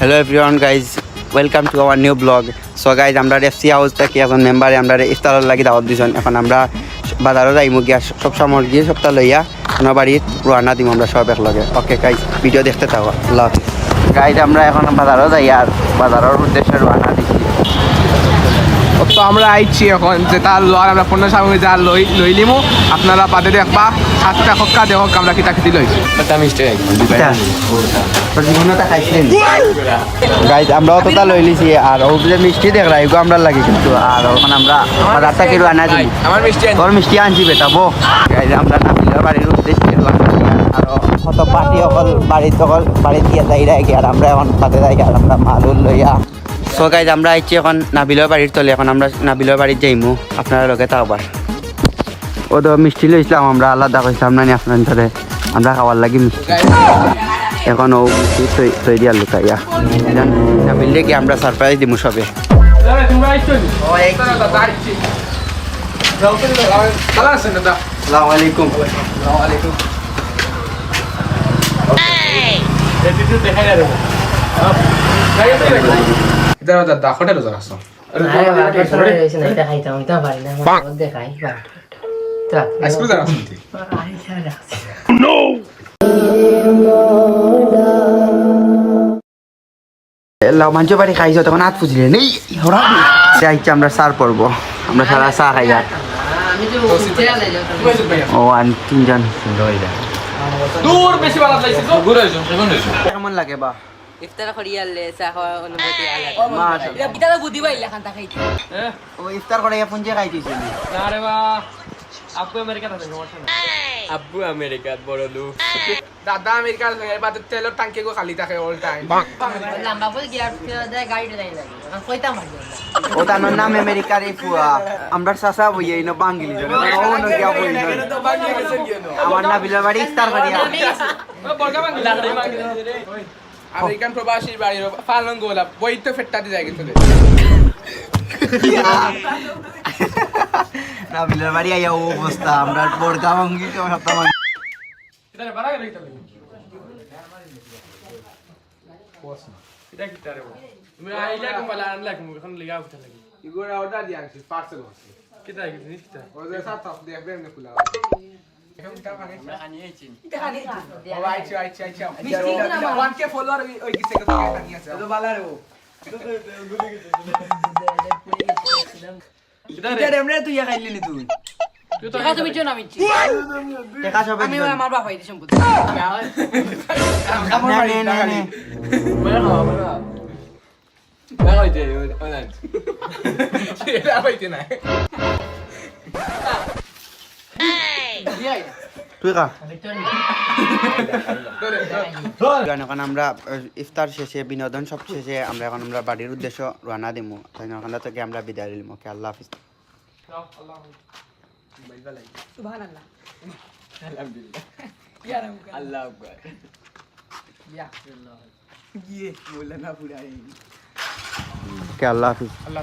Hello everyone guys, welcome to our new blog. So guys, আমরা FC house থেকে এখন মেম্বারে আমরা ইফতারের লাগি দাওয়াত দিছেন। এখন আমরা বাজারে যাইমু গিয়া সব সামগ্রী সপ্তাহ লইয়া আমার বাড়ির রওনা দিমু আমরা সব একলগে। ওকে গাইস, ভিডিও দেখতে থাকো। আল্লাহ হাফেজ। গাইস, আমরা এখন বাজারে যাই আর বাজারের উদ্দেশ্যে রওনা দিছি। তো আমরা আইছি এখন যে তার লয় আমরা পণ্য সামগ্রী যা লইলিমু আপনারা পাতে দেখবা সাতটা খক্কা দেখো আমরা কিতা কিতি লই গাইস, আমরা অতটা লই লিছি আর ও যে মিষ্টি দেখ রাইগো আমরা লাগি কিন্তু আর এখন আমরা বাজার থেকে রওনা দিই। আমার মিষ্টি তোর মিষ্টি আনছি বেটা বো। গাইস, আমরা নাবিলের বাড়ির উদ্দেশ্যে রওনা দিই আর কত পার্টি সকল বাড়ি দিয়ে যাই রাখি আর আমরা এখন পাতে যাই আর আমরা মালুল লইয়া। সো গাইজ, আমরা আইছি এখন নাবিলের বাড়ির তলে। এখন আমরা নাবিলের বাড়ির যাইমু আপনার লগে তাওবার ও তো মিষ্টি লইছিলাম আমরা আলাদা কইছিলাম না আপনার ধরে আমরা খাওয়ার লাগি মিষ্টি। এখন ও মিষ্টি তৈরি আর লুকাইয়া নাবিল দেখি আমরা সারপ্রাইজ দিমু সবে। আসসালামু আলাইকুম। দাদা হোটেল আসো লাউমাঞ্চ বাড়ি খাইছো তখন হাত ফুসলে নেই যাইছি আমরা সার পড়বো। আমরা সারা চা খাই আর ও আর তিনজন দূর বেশি ভালো লাগছে তো ঘুরে যাও কেমন লাগে বা ইফতার করিয়ালে চা খাওয়া অনুমতি আলাদা এটা কিটা বুদ্ধি পাইলা খান্তা খাইতে ও ইফতার করে পুঞ্জে খাইতেছি না রে বা আব্বু আমেরিকাতে আছে সমস্যা না আব্বু আমেরিকাত বড় লোক দাদা আমেরিকার বাদে তেলের ট্যাঙ্কি গো খালি থাকে অল টাইম লম্বা বল গিয়ার দেয় গাড়ি দেয় লাগে কইতা মারি ও তার নাম আমেরিকার এই ফুয়া আমরা চাচা বইয়ে ইনো বাঙ্গিলি জনে ও ন কিয়া বই আমার না বিলা বাড়ি ইফতার করিয়া আমেরিকান প্রবাসী বাড়ির পালন গোলা বই তো ফেটটা দিয়ে যায় গেছে না বিলা বাড়ি আইয়া ও অবস্থা আমরা বড়গা ভাঙ্গি তো সপ্তাহ এটা বাড়া গেল এটা বস না এটা কি তারে বল তুমি আইলা কোন বলা আনলা কোন এখন লিগা উঠা লাগি ইগোরা অর্ডার দিয়া আছে পার্সেল আছে কিটা কি জিনিস কিটা ও যে সাত সাত দিয়ে বেন খুলা এখন টা ভাগে আনিয়েছি এটা খালি ও আইছি মিষ্টি না 1k ফলোয়ার ওই কিসে কত টাকা নিয়ে আছে তো বালা রে ও এটা রেমরে তুই খাইলি নি তুই দেখা তুমি চো না মিচ্ছি দেখা সবে আমি আমার বাপ হইতে সম্পত্তি না না না বড় হইছে অনেক এটা হইতে না তুই কা এখন আমরা ইফতার শেষে বিনোদন সব শেষে আমরা এখন আমরা বাড়ির উদ্দেশ্য রওনা দিমু। ওখান থেকে আমরা বিদায় নিলাম। ওকে, আল্লাহ হাফিজ। সুবহানাল্লাহ আলহামদুলিল্লাহ ইয়া রাম আল্লাহ আকবার ইয়া গিয়ে বলে না পুরাই। ওকে, আল্লাহ হাফিজ। আল্লাহ